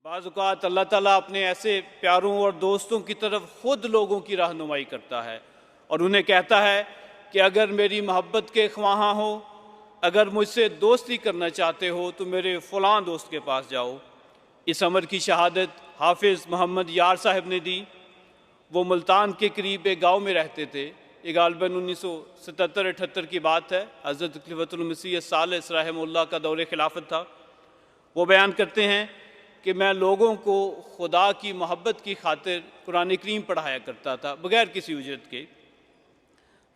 بعض اوقات اللہ تعالیٰ اپنے ایسے پیاروں اور دوستوں کی طرف خود لوگوں کی رہنمائی کرتا ہے اور انہیں کہتا ہے کہ اگر میری محبت کے خواہاں ہو، اگر مجھ سے دوستی کرنا چاہتے ہو تو میرے فلاں دوست کے پاس جاؤ۔ اس امر کی شہادت حافظ محمد یار صاحب نے دی۔ وہ ملتان کے قریب ایک گاؤں میں رہتے تھے۔ یہ غالباً 1977-78 کی بات ہے۔ حضرت خلیفۃ المسیح الثالث رحمہ اللہ کا دور خلافت تھا۔ وہ بیان کرتے ہیں کہ میں لوگوں کو خدا کی محبت کی خاطر قرآن کریم پڑھایا کرتا تھا بغیر کسی اجرت کے،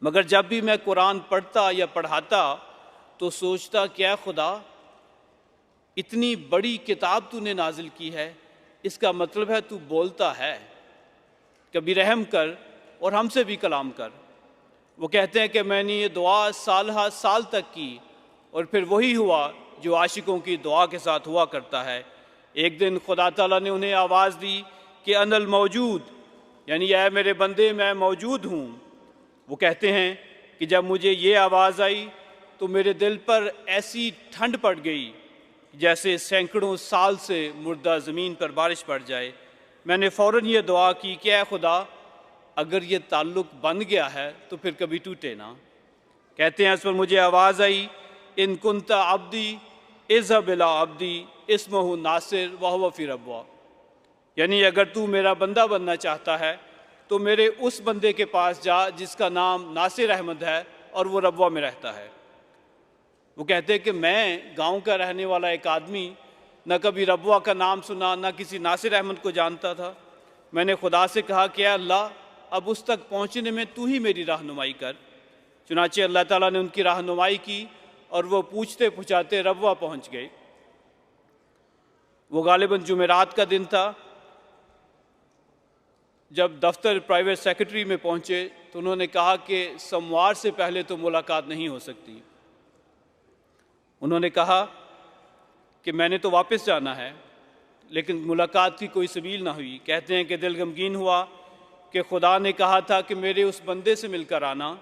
مگر جب بھی میں قرآن پڑھتا یا پڑھاتا تو سوچتا کیا خدا اتنی بڑی کتاب تو نے نازل کی ہے، اس کا مطلب ہے تو بولتا ہے، کبھی رحم کر اور ہم سے بھی کلام کر۔ وہ کہتے ہیں کہ میں نے یہ دعا سال تک کی اور پھر وہی ہوا جو عاشقوں کی دعا کے ساتھ ہوا کرتا ہے۔ ایک دن خدا تعالیٰ نے انہیں آواز دی کہ انا الموجود، یعنی اے میرے بندے میں موجود ہوں۔ وہ کہتے ہیں کہ جب مجھے یہ آواز آئی تو میرے دل پر ایسی ٹھنڈ پڑ گئی جیسے سینکڑوں سال سے مردہ زمین پر بارش پڑ جائے۔ میں نے فوراً یہ دعا کی کہ اے خدا اگر یہ تعلق بن گیا ہے تو پھر کبھی ٹوٹے نہ۔ کہتے ہیں اس پر مجھے آواز آئی ان کنت عبدی اذهب الی عبدی اسمہ ناصر وہو فی ربوہ، یعنی اگر تو میرا بندہ بننا چاہتا ہے تو میرے اس بندے کے پاس جا جس کا نام ناصر احمد ہے اور وہ ربوہ میں رہتا ہے۔ وہ کہتے ہیں کہ میں گاؤں کا رہنے والا ایک آدمی، نہ کبھی ربوہ کا نام سنا، نہ کسی ناصر احمد کو جانتا تھا۔ میں نے خدا سے کہا کہ اے اللہ اب اس تک پہنچنے میں تو ہی میری رہنمائی کر۔ چنانچہ اللہ تعالیٰ نے ان کی رہنمائی کی اور وہ پوچھتے پوچھاتے ربوہ پہنچ گئے۔ وہ غالباً جمعرات کا دن تھا۔ جب دفتر پرائیویٹ سیکرٹری میں پہنچے تو انہوں نے کہا کہ سوموار سے پہلے تو ملاقات نہیں ہو سکتی۔ انہوں نے کہا کہ میں نے تو واپس جانا ہے لیکن ملاقات کی کوئی سبیل نہ ہوئی۔ کہتے ہیں کہ دل غمگین ہوا کہ خدا نے کہا تھا کہ میرے اس بندے سے مل کر آنا،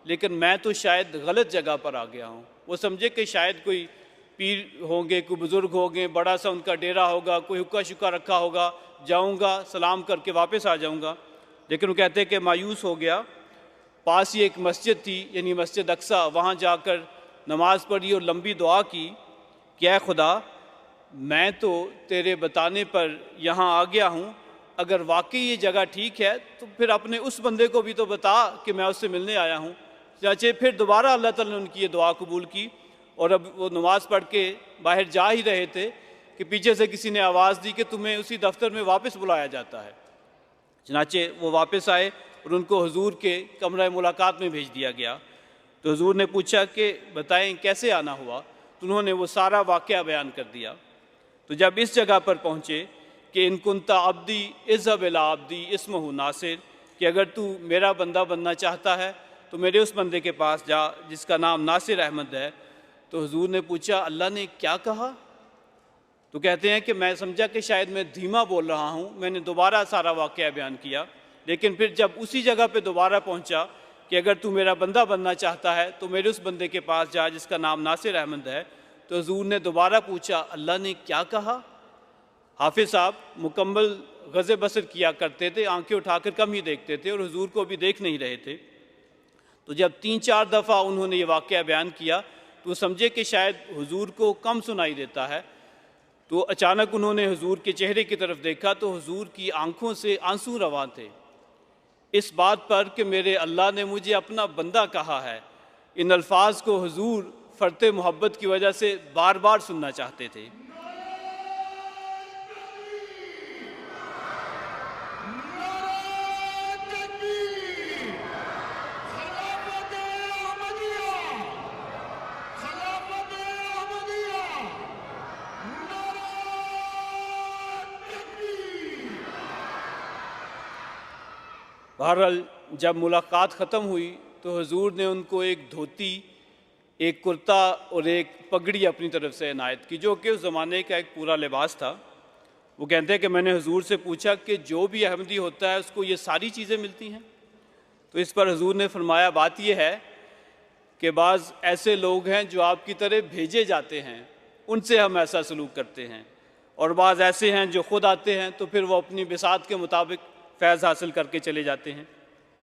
لیکن میں تو شاید غلط جگہ پر آ گیا ہوں۔ وہ سمجھے کہ شاید کوئی پیر ہوں گے، کوئی بزرگ ہوں گے، بڑا سا ان کا ڈیرا ہوگا، کوئی حکا شکا رکھا ہوگا، جاؤں گا سلام کر کے واپس آ جاؤں گا۔ لیکن وہ کہتے ہیں کہ مایوس ہو گیا۔ پاس ہی ایک مسجد تھی، یعنی مسجد اقصیٰ، وہاں جا کر نماز پڑھی اور لمبی دعا کی کہ اے خدا میں تو تیرے بتانے پر یہاں آ گیا ہوں، اگر واقعی یہ جگہ ٹھیک ہے تو پھر اپنے اس بندے کو بھی تو بتا کہ میں اس سے ملنے آیا ہوں۔ چنانچہ پھر دوبارہ اللہ تعالیٰ نے ان کی یہ دعا قبول کی اور اب وہ نماز پڑھ کے باہر جا ہی رہے تھے کہ پیچھے سے کسی نے آواز دی کہ تمہیں اسی دفتر میں واپس بلایا جاتا ہے۔ چنانچہ وہ واپس آئے اور ان کو حضور کے کمرہ ملاقات میں بھیج دیا گیا۔ تو حضور نے پوچھا کہ بتائیں کیسے آنا ہوا، تو انہوں نے وہ سارا واقعہ بیان کر دیا۔ تو جب اس جگہ پر پہنچے کہ ان کنت عبدی اذهب الی عبدی اسمہ ناصر، کہ اگر تو میرا بندہ بننا چاہتا ہے تو میرے اس بندے کے پاس جا جس کا نام ناصر احمد ہے۔ تو حضور نے پوچھا اللہ نے کیا کہا؟ تو کہتے ہیں کہ میں سمجھا کہ شاید میں دھیما بول رہا ہوں، میں نے دوبارہ سارا واقعہ بیان کیا، لیکن پھر جب اسی جگہ پہ دوبارہ پہنچا کہ اگر تو میرا بندہ بننا چاہتا ہے تو میرے اس بندے کے پاس جا جس کا نام ناصر احمد ہے۔ تو حضور نے دوبارہ پوچھا اللہ نے کیا کہا؟ حافظ صاحب مکمل غض بصر کیا کرتے تھے، آنکھیں اٹھا کر کم ہی دیکھتے تھے اور حضور کو بھی دیکھ نہیں رہے تھے۔ تو جب 3-4 دفعہ انہوں نے یہ واقعہ بیان کیا تو وہ سمجھے کہ شاید حضور کو کم سنائی دیتا ہے۔ تو اچانک انہوں نے حضور کے چہرے کی طرف دیکھا تو حضور کی آنکھوں سے آنسو رواں تھے، اس بات پر کہ میرے اللہ نے مجھے اپنا بندہ کہا ہے۔ ان الفاظ کو حضور فرط محبت کی وجہ سے بار بار سننا چاہتے تھے۔ بہرحال جب ملاقات ختم ہوئی تو حضور نے ان کو ایک دھوتی، ایک کرتا اور ایک پگڑی اپنی طرف سے عنایت کی، جو کہ اس زمانے کا ایک پورا لباس تھا۔ وہ کہتے ہیں کہ میں نے حضور سے پوچھا کہ جو بھی احمدی ہوتا ہے اس کو یہ ساری چیزیں ملتی ہیں؟ تو اس پر حضور نے فرمایا بات یہ ہے کہ بعض ایسے لوگ ہیں جو آپ کی طرح بھیجے جاتے ہیں، ان سے ہم ایسا سلوک کرتے ہیں، اور بعض ایسے ہیں جو خود آتے ہیں تو پھر وہ اپنی بساط کے مطابق فیض حاصل کر کے چلے جاتے ہیں۔